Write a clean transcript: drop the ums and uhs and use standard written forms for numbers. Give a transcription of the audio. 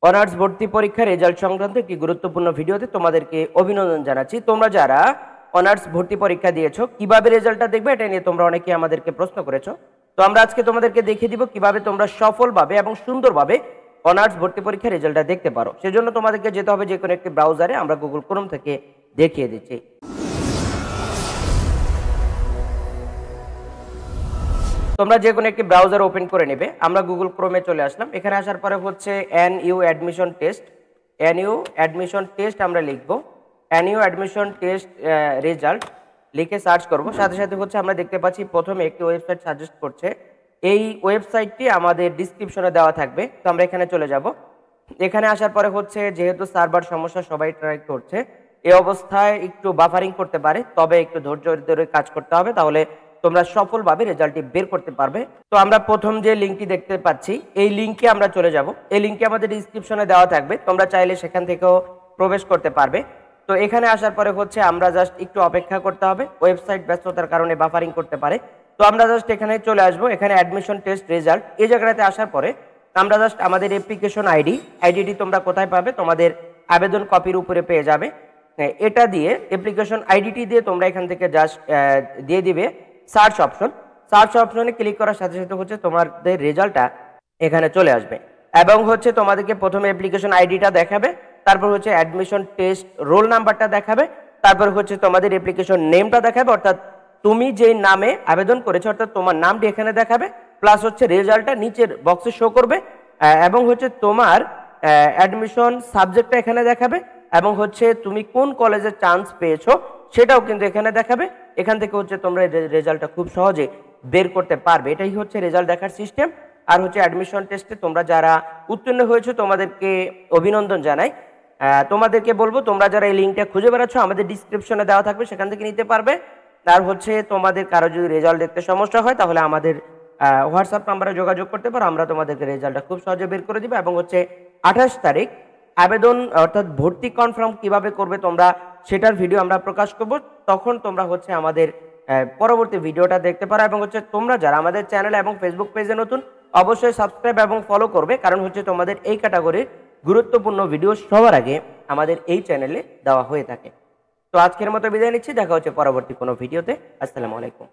Honours ভর্তি পরীক্ষার result সংক্রান্ত একটি গুরুত্বপূর্ণ ভিডিওতে তোমাদেরকে অভিনন্দন জানাচ্ছি। তোমরা যারা অনার্স ভর্তি পরীক্ষা দিয়েছো কিভাবে রেজাল্টটা দেখবে এটা নিয়ে তোমরা অনেকে আমাদেরকে প্রশ্ন করেছো। তো আমরা আজকে তোমাদেরকে দেখিয়ে দিব কিভাবে তোমরা সফলভাবে এবং সুন্দরভাবে অনার্স ভর্তি পরীক্ষার রেজাল্টটা দেখতে পারো। সেজন্য তোমাদেরকে যেতে হবে যে কোনো একটি ব্রাউজারে, আমরা গুগল ক্রোম থেকে দেখিয়ে দিচ্ছি। তোমরা যে কোনো একটি ব্রাউজার ওপেন করে নেবে। আমরা গুগল ক্রোমে চলে আসলাম। এখানে আসার পরে হচ্ছে NU admission test, NU admission test আমরা লিখবো। NU অ্যাডমিশন টেস্ট রেজাল্ট লিখে সার্চ করব। সাথে সাথে হচ্ছে আমরা দেখতে পাচ্ছি প্রথমে একটি ওয়েবসাইট সাজেস্ট করছে। এই ওয়েবসাইটটি আমাদের ডিসক্রিপশনে দেওয়া থাকবে। তো আমরা এখানে চলে যাব। এখানে আসার পরে হচ্ছে যেহেতু সার্ভার সমস্যা সবাই ট্রাই করছে, এই অবস্থায় একটু বাফারিং করতে পারে, তবে একটু ধৈর্য ধরে কাজ করতে হবে, তাহলে তোমরা সফলভাবে রেজাল্টটি বের করতে পারবে। তো আমরা প্রথম যে লিঙ্কটি দেখতে পাচ্ছি এই লিঙ্কে আমরা চলে যাব। এই লিঙ্কে আমাদের ডিসক্রিপশনে দেওয়া থাকবে, তোমরা চাইলে সেখান থেকেও প্রবেশ করতে পারবে। তো এখানে আসার পরে হচ্ছে আমরা জাস্ট একটু অপেক্ষা করতে হবে, ওয়েবসাইট ব্যস্ততার কারণে বাফারিং করতে পারে। তো আমরা জাস্ট এখানে চলে আসবো। এখানে অ্যাডমিশন টেস্ট রেজাল্ট এই জায়গাটাতে আসার পরে আমরা জাস্ট আমাদের অ্যাপ্লিকেশন আইডিটি তোমরা কোথায় পাবে, তোমাদের আবেদন কপির উপরে পেয়ে যাবে। এটা দিয়ে অ্যাপ্লিকেশন আইডিটি দিয়ে তোমরা এখান থেকে জাস্ট দিয়ে দিবে সার্চ অপশন। সার্চ অপশনে ক্লিক করার সাথে সাথে হচ্ছে তোমাদের রেজাল্টটা এখানে চলে আসবে এবং হচ্ছে তোমাদেরকে প্রথমে অ্যাপ্লিকেশন আইডিটা দেখাবে, তারপর হচ্ছে অ্যাডমিশন টেস্ট রোল নাম্বারটা দেখাবে, তারপর হচ্ছে তোমাদের অ্যাপ্লিকেশন নেমটা দেখাবে, অর্থাৎ তুমি যেই নামে আবেদন করেছো অর্থাৎ তোমার নামটি এখানে দেখাবে, প্লাস হচ্ছে রেজাল্টটা নিচের বক্সে শো করবে এবং হচ্ছে তোমার অ্যাডমিশন সাবজেক্টটা এখানে দেখাবে এবং হচ্ছে তুমি কোন কলেজে চান্স পেয়েছো সেটাও কিন্তু এখানে দেখাবে। এখান থেকে হচ্ছে তোমরা রেজাল্টটা খুব সহজে বের করতে পারবে। এটাই হচ্ছে রেজাল্ট দেখার সিস্টেম। আর হচ্ছে অ্যাডমিশন টেস্টে তোমরা যারা উত্তীর্ণ হয়েছো তোমাদেরকে অভিনন্দন জানাই। তোমাদেরকে বলবো তোমরা যারা এই লিঙ্কটা খুঁজে বেড়াচ্ছ আমাদের ডিসক্রিপশনে দেওয়া থাকবে, সেখান থেকে নিতে পারবে। আর হচ্ছে তোমাদের কারো যদি রেজাল্ট দেখতে সমস্যা হয় তাহলে আমাদের হোয়াটসঅ্যাপ নাম্বারে যোগাযোগ করতে পারো, আমরা তোমাদেরকে রেজাল্টটা খুব সহজে বের করে দিব। এবং হচ্ছে 28 তারিখ আবেদন অর্থাৎ ভর্তি কনফার্ম কিভাবে করবে তোমরা সেটার ভিডিও আমরা প্রকাশ করব, তখন তোমরা হচ্ছে আমাদের পরবর্তী ভিডিওটা দেখতে পারো। এবং হচ্ছে তোমরা যারা আমাদের চ্যানেল এবং ফেসবুক পেজে নতুন অবশ্যই সাবস্ক্রাইব এবং ফলো করবে, কারণ হচ্ছে তোমাদের এই ক্যাটাগরির গুরুত্বপূর্ণ ভিডিও সবার আগে আমাদের এই চ্যানেলে দেওয়া হয়ে থাকে। তো আজকের মতো বিদায় নিচ্ছি, দেখা হচ্ছে পরবর্তী কোনো ভিডিওতে। আসসালামু আলাইকুম।